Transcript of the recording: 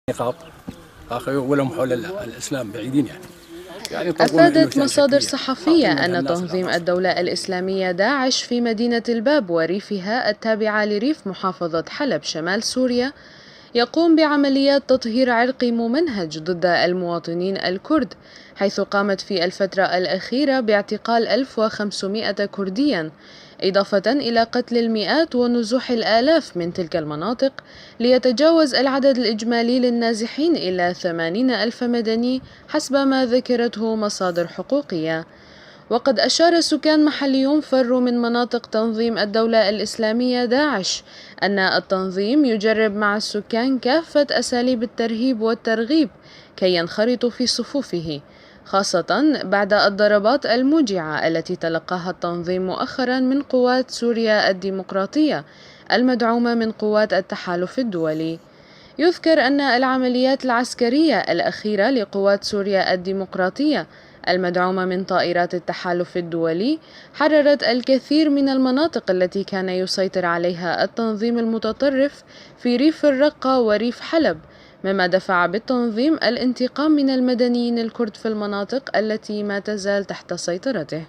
نقاط ولهم حول الإسلام بعيدين يعني أفادت مصادر صحفية أن تنظيم الدولة الإسلامية داعش في مدينة الباب وريفها التابعة لريف محافظة حلب شمال سوريا يقوم بعمليات تطهير عرقي ممنهج ضد المواطنين الكرد، حيث قامت في الفترة الأخيرة باعتقال 1500 كردياً، إضافة إلى قتل المئات ونزوح الآلاف من تلك المناطق، ليتجاوز العدد الإجمالي للنازحين إلى 80,000 مدني حسب ما ذكرته مصادر حقوقية. وقد أشار سكان محليون فروا من مناطق تنظيم الدولة الإسلامية داعش أن التنظيم يجرب مع السكان كافة أساليب الترهيب والترغيب كي ينخرطوا في صفوفه، خاصة بعد الضربات الموجعة التي تلقاها التنظيم مؤخرا من قوات سوريا الديمقراطية المدعومة من قوات التحالف الدولي. يذكر أن العمليات العسكرية الأخيرة لقوات سوريا الديمقراطية المدعومة من طائرات التحالف الدولي حررت الكثير من المناطق التي كان يسيطر عليها التنظيم المتطرف في ريف الرقة وريف حلب، مما دفع بالتنظيم الانتقام من المدنيين الكرد في المناطق التي ما تزال تحت سيطرته.